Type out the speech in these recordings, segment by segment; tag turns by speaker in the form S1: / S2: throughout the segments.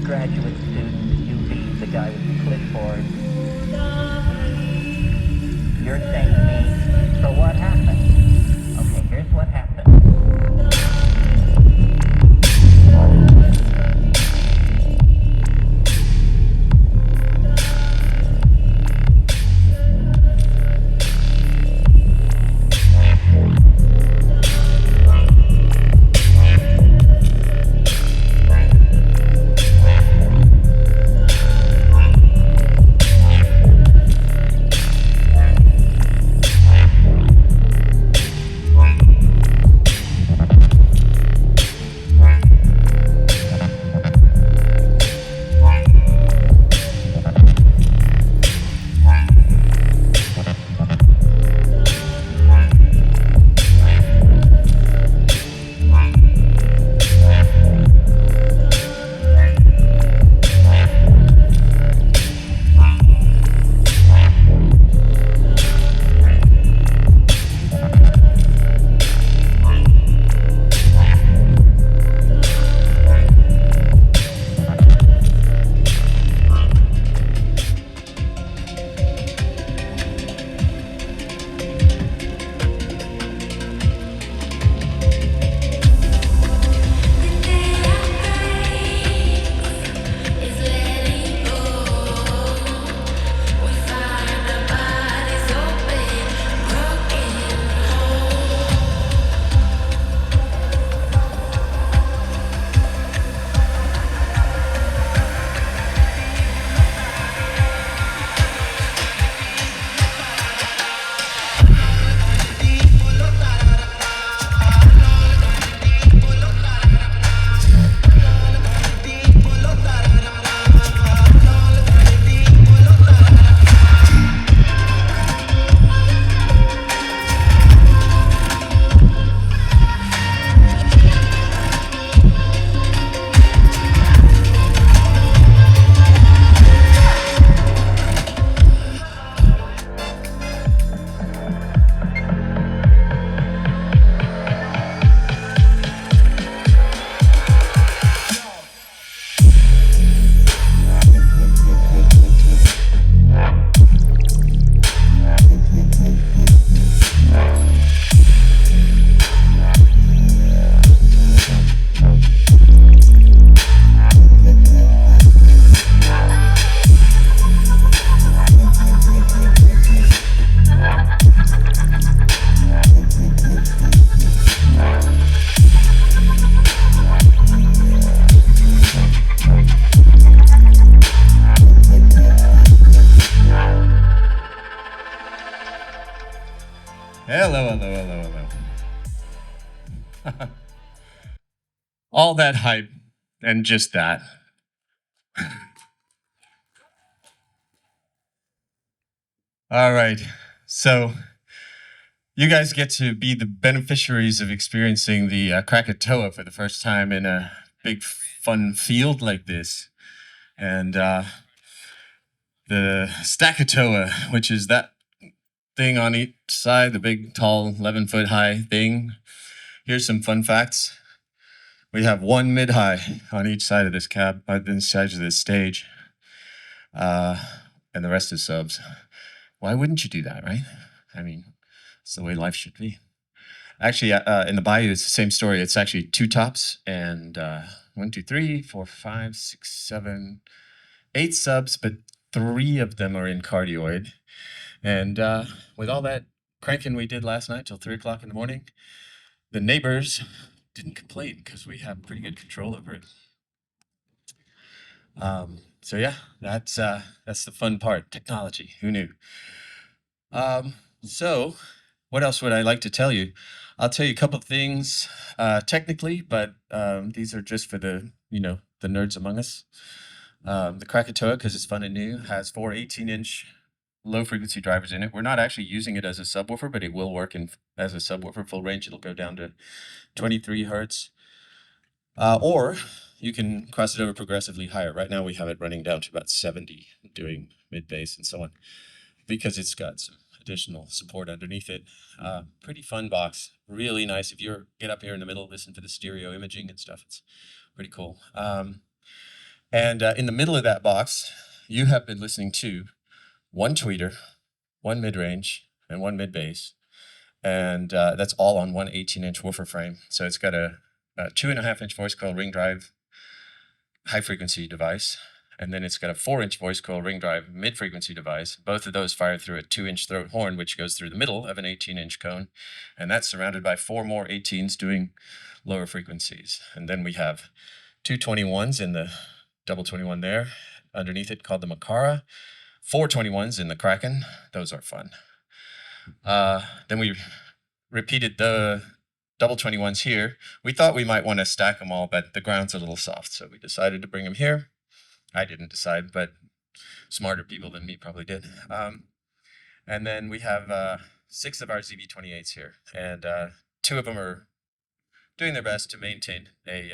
S1: graduate student, you be the guy with the clipboard. You're saying to me, so what happened? Okay, here's what happened.
S2: Hello, hello, hello, hello. All that hype and just that. All right. So, you guys get to be the beneficiaries of experiencing the Krakatoa for the first time in a big, fun field like this. And the Stackatoa, which is that thing on each side, the big, tall, 11-foot high thing. Here's some fun facts. We have one mid-high on each side of this cab, on each side of this stage, and the rest is subs. Why wouldn't you do that, right? I mean, it's the way life should be. Actually, in the Bayou, it's the same story. It's actually two tops and 1, 2, 3, 4, 5, 6, 7, 8 subs, but 3 of them are in Cardioid. And with all that cranking we did last night till 3 o'clock in the morning, the neighbors didn't complain because we have pretty good control over it. So yeah, that's the fun part. Technology. Who knew? So what else would I like to tell you? I'll tell you a couple of things technically, but these are just for the the nerds among us. The Krakatoa, because it's fun and new, has 4 18-inch low-frequency drivers in it. We're not actually using it as a subwoofer, but it will work as a subwoofer. Full range, it'll go down to 23 hertz. Or you can cross it over progressively higher. Right now we have it running down to about 70, doing mid-bass and so on, because it's got some additional support underneath it. Pretty fun box, really nice. If you get up here in the middle, listen to the stereo imaging and stuff, it's pretty cool. And in the middle of that box, you have been listening to one tweeter, one mid-range, and one mid-bass. And that's all on one 18-inch woofer frame. So it's got a 2.5-inch voice coil ring drive high-frequency device. And then it's got a 4-inch voice coil ring drive mid-frequency device. Both of those fire through a 2-inch throat horn, which goes through the middle of an 18-inch cone. And that's surrounded by 4 more 18s doing lower frequencies. And then we have 2 21s in the double 21 there. Underneath it called the Makara. 4 21s in the Kraken. Those are fun. Then we repeated the double 21s here. We thought we might want to stack them all, but the ground's a little soft, so we decided to bring them here. I didn't decide, but smarter people than me probably did. And then we have 6 of our ZB28s here, and 2 of them are doing their best to maintain a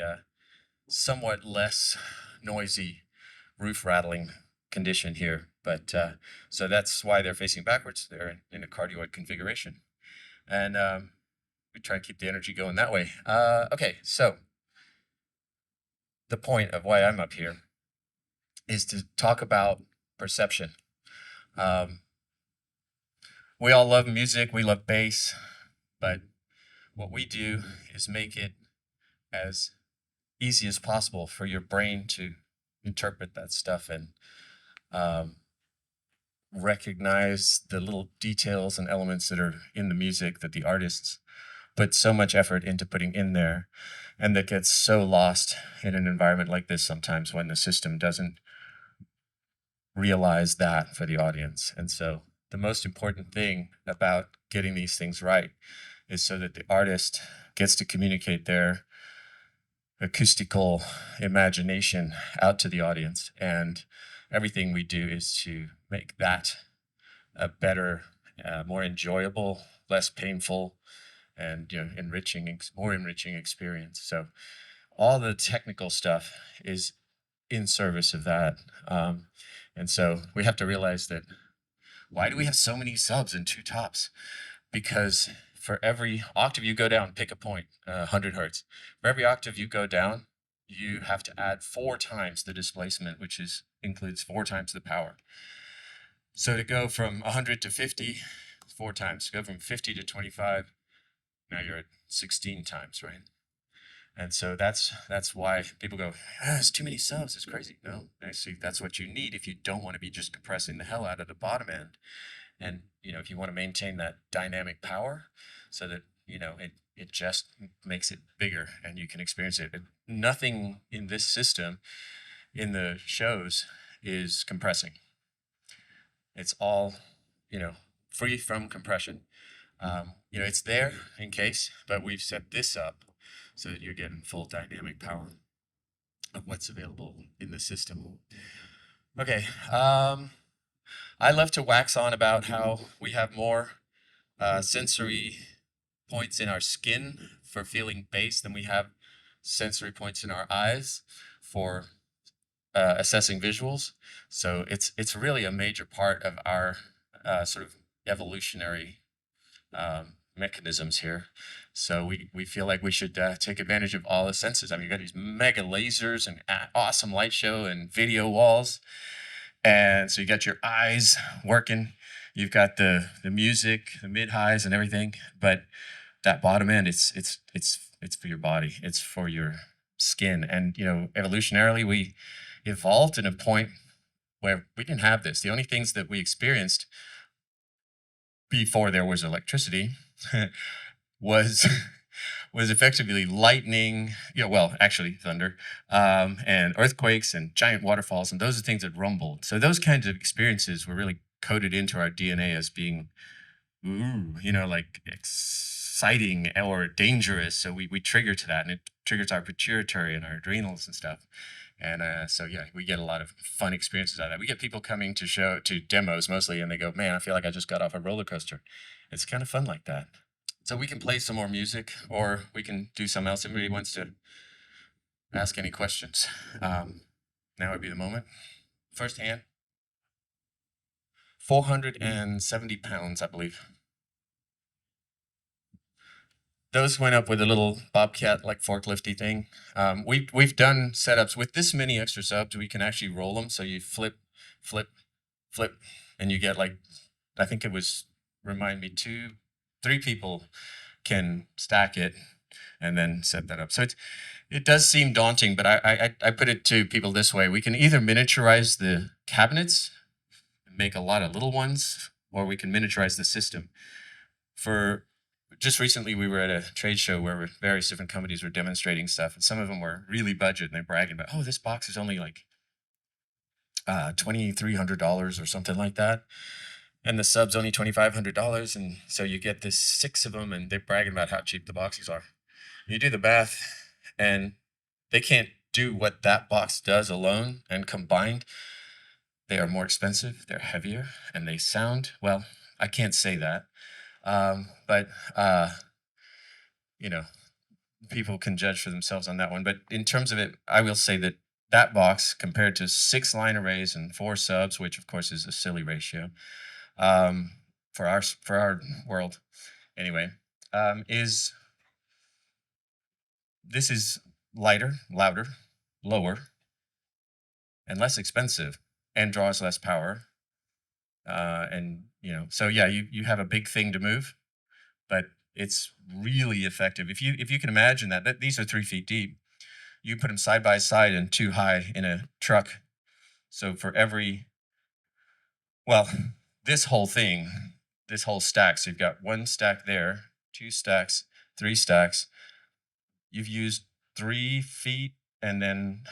S2: somewhat less noisy roof rattling condition here. But so that's why they're facing backwards. They're in a cardioid configuration. And we try and keep the energy going that way. Okay, so the point of why I'm up here is to talk about perception. We all love music, we love bass, but what we do is make it as easy as possible for your brain to interpret that stuff and recognize the little details and elements that are in the music that the artists put so much effort into putting in there, and that gets so lost in an environment like this sometimes when the system doesn't realize that for the audience. And so the most important thing about getting these things right is so that the artist gets to communicate their acoustical imagination out to the audience, and everything we do is to make that a better, more enjoyable, less painful, and more enriching experience. So all the technical stuff is in service of that, and so we have to realize that why do we have so many subs and 2 tops? Because for every octave you go down, pick a point, 100 hertz. For every octave you go down, you have to add 4 times the displacement, which includes 4 times the power. So to go from 100 to 50, 4 times. To go from 50 to 25, now you're at 16 times, right? And so that's why people go, it's too many subs, it's crazy. No, actually, that's what you need if you don't want to be just compressing the hell out of the bottom end. And, if you want to maintain that dynamic power so that, it just makes it bigger and you can experience it. And nothing in this system, in the shows, is compressing. It's all, free from compression. It's there in case, but we've set this up so that you're getting full dynamic power of what's available in the system. Okay, I love to wax on about how we have more sensory points in our skin for feeling bass than we have sensory points in our eyes for assessing visuals. So it's really a major part of our sort of evolutionary mechanisms here. So we feel like we should take advantage of all the senses. I mean, you've got these mega lasers and awesome light show and video walls. And so you got your eyes working, you've got the music, the mid highs and everything, but that bottom end, it's for your body, it's for your skin. And evolutionarily, we evolved in a point where we didn't have this. The only things that we experienced before there was electricity was effectively lightning, actually thunder, and earthquakes and giant waterfalls, and those are things that rumbled. So those kinds of experiences were really coded into our DNA as being, like exciting or dangerous. So we trigger to that, and it triggers our pituitary and our adrenals and stuff. And so we get a lot of fun experiences out of that. We get people coming to demos mostly, and they go, "Man, I feel like I just got off a roller coaster." It's kind of fun like that. So we can play some more music, or we can do something else. Anybody wants to ask any questions? Now would be the moment. First hand. 470 pounds, I believe. those went up with a little bobcat like forklifty thing. We've done setups with this many extra subs. We can actually roll them, so you flip, flip, flip, and you get like, I think it was, remind me, 3 people can stack it and then set that up. So it does seem daunting, but I put it to people this way: we can either miniaturize the cabinets, make a lot of little ones, or we can miniaturize the system. For just recently, we were at a trade show where various different companies were demonstrating stuff, and some of them were really budget, and they're bragging about, oh, this box is only like $2,300 or something like that, and the sub's only $2,500, and so you get this 6 of them, and they're bragging about how cheap the boxes are. You do the math, and they can't do what that box does alone, and combined, they are more expensive, they're heavier, and they sound, well, I can't say that. But you know, people can judge for themselves on that one. But in terms of it, I will say that that box compared to 6 line arrays and 4 subs, which of course is a silly ratio, for our world anyway, is lighter, louder, lower, and less expensive, and draws less power. And so yeah, you have a big thing to move, but it's really effective. If you can imagine that these are 3 feet deep, you put them side by side and 2 high in a truck. So for every, well, this whole thing, this whole stack, so you've got 1 stack there, 2 stacks, 3 stacks. You've used 3 feet and then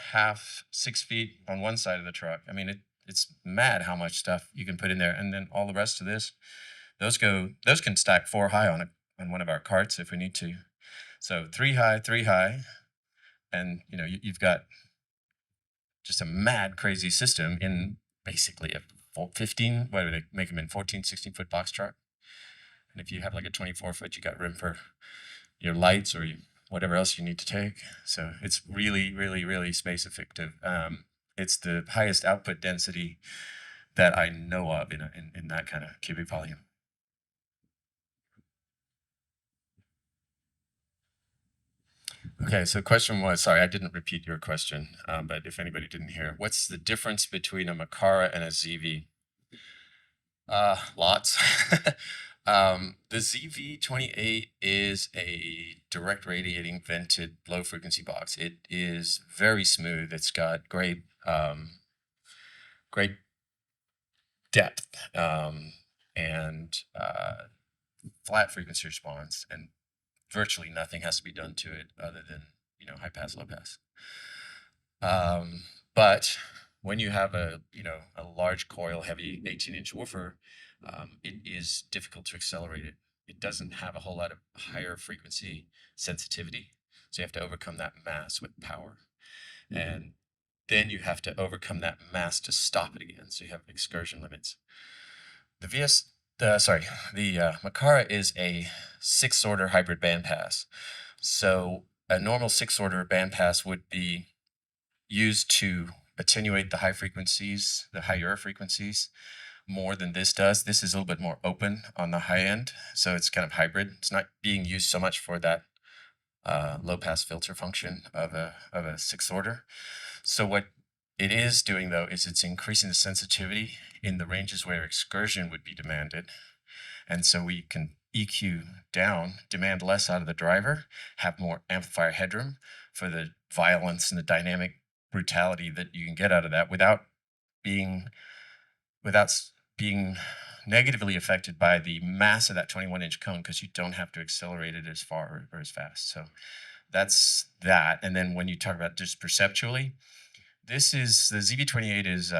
S2: 6 feet on one side of the truck. I mean, it's mad how much stuff you can put in there, and then all the rest of this, those can stack 4 high on one of our carts if we need to. So 3 high, 3 high, and you've got just a mad crazy system in basically a 15, what do they make them in, 14, 16-foot box truck. And if you have like a 24-foot, you got room for your lights or whatever else you need to take. So it's really, really, really space effective. It's the highest output density that I know of in that kind of cubic volume. Okay, so the question was, sorry, I didn't repeat your question, but if anybody didn't hear, what's the difference between a Makara and a ZV? Lots. The ZV-28 is a direct radiating vented low frequency box. It is very smooth. It's got great depth and flat frequency response, and virtually nothing has to be done to it other than high pass, low pass. But when you have a large coil, heavy 18-inch woofer, it is difficult to accelerate it. It doesn't have a whole lot of higher frequency sensitivity, so you have to overcome that mass with power, and then you have to overcome that mass to stop it again. So you have excursion limits. The Makara is a 6-order hybrid bandpass. So a normal 6-order bandpass would be used to attenuate the high frequencies, the higher frequencies, more than this does. This is a little bit more open on the high end, so it's kind of hybrid. It's not being used so much for that low pass filter function of a 6-order. So what it is doing, though, is it's increasing the sensitivity in the ranges where excursion would be demanded. And so we can EQ down, demand less out of the driver, have more amplifier headroom for the violence and the dynamic brutality that you can get out of that without being negatively affected by the mass of that 21-inch cone, because you don't have to accelerate it as far or as fast. So that's that. And then when you talk about just perceptually, the ZV-28 is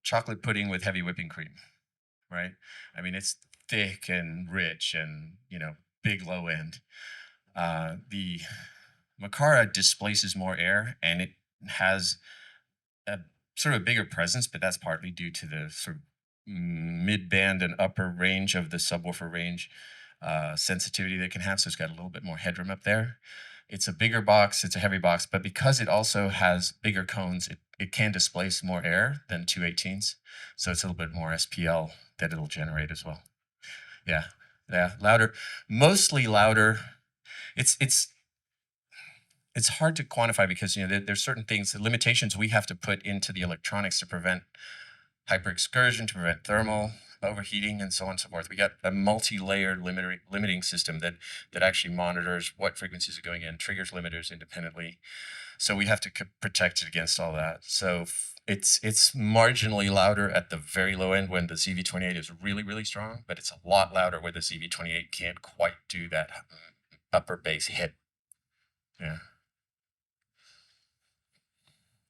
S2: chocolate pudding with heavy whipping cream, right? I mean, it's thick and rich and big low end. The Makara displaces more air, and it has a sort of bigger presence, but that's partly due to the sort of mid-band and upper range of the subwoofer range sensitivity they can have, so it's got a little bit more headroom up there. It's a bigger box, it's a heavy box, but because it also has bigger cones, it can displace more air than 218s, so it's a little bit more SPL that it'll generate as well. Yeah. Yeah, louder, mostly louder. It's hard to quantify because there's certain things, the limitations we have to put into the electronics to prevent hyperexcursion, to prevent thermal overheating, and so on and so forth. We got a multi-layered limiting system that actually monitors what frequencies are going in, triggers limiters independently. So we have to protect it against all that. So it's marginally louder at the very low end when the ZV-28 is really, really strong, but it's a lot louder where the ZV-28 can't quite do that upper bass hit. Yeah.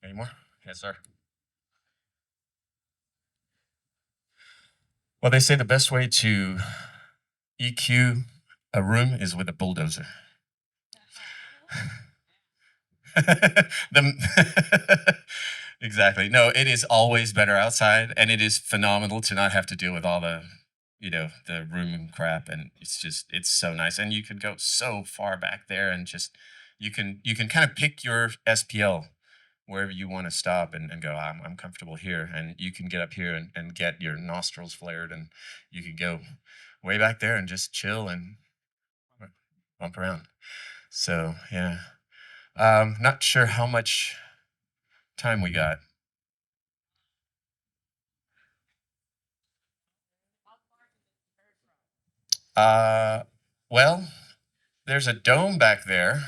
S2: Any more? Yes, sir. Well, they say the best way to EQ a room is with a bulldozer. Exactly. No, it is always better outside, and it is phenomenal to not have to deal with all the, the room crap, and it's so nice. And you can go so far back there, and just you can kind of pick your SPL wherever you want to stop and go, I'm comfortable here, and you can get up here and get your nostrils flared, and you can go way back there and just chill and bump around. So yeah. Not sure how much time we got. Well, there's a dome back there,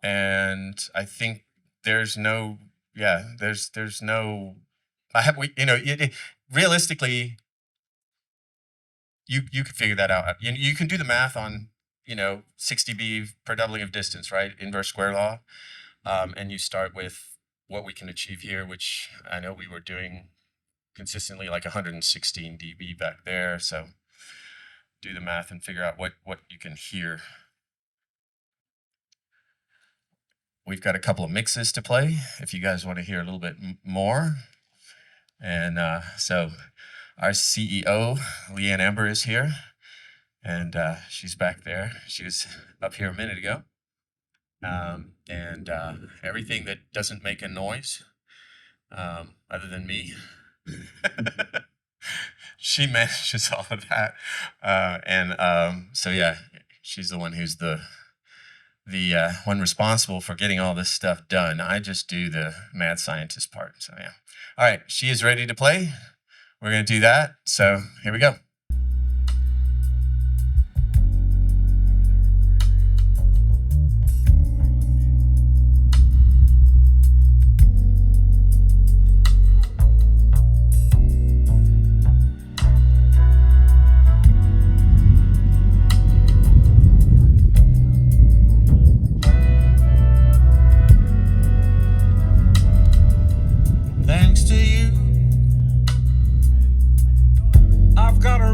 S2: and I think there's no, there's no, realistically, you could figure that out. You can do the math on, 60 B per doubling of distance, right? Inverse square law. And you start with what we can achieve here, which I know we were doing consistently like 116 dB back there. So do the math and figure out what you can hear. We've got a couple of mixes to play if you guys want to hear a little bit more. And so our CEO, Leanne Amber, is here, and she's back there. She was up here a minute ago. And everything that doesn't make a noise, other than me, she manages all of that. So yeah, she's the one who's the one responsible for getting all this stuff done. I just do the mad scientist part. So yeah. All right, she is ready to play. We're going to do that. So here we go.
S3: Thanks to you, I've got a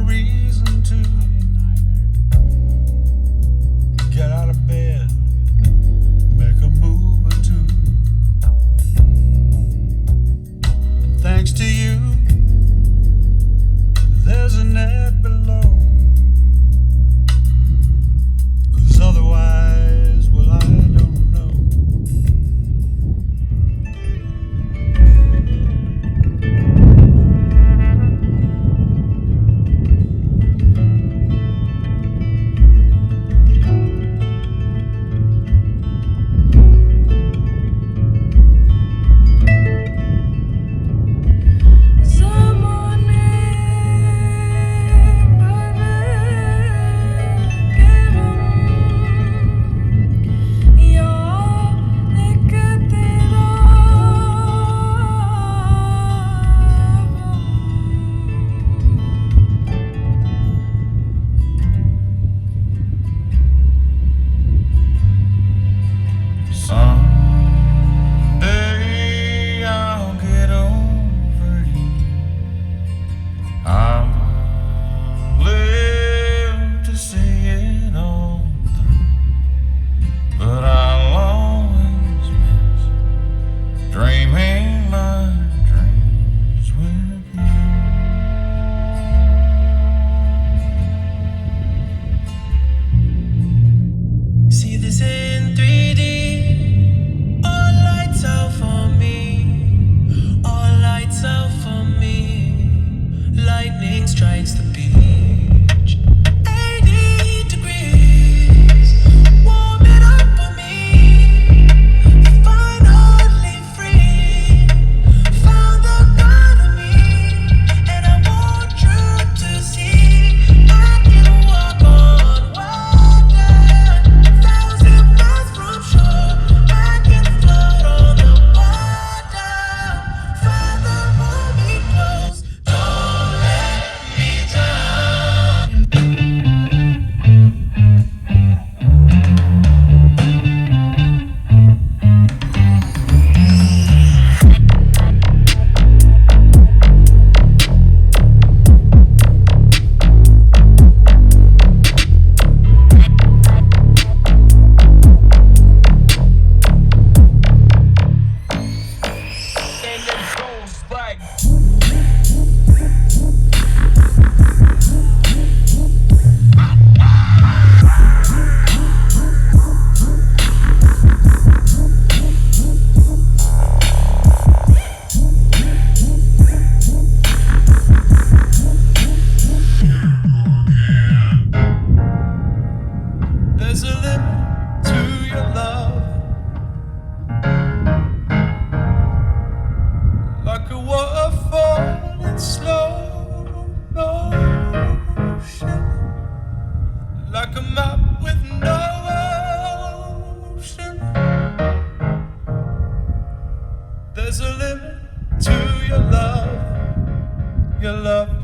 S3: 'em up with no ocean. There's a limit to your love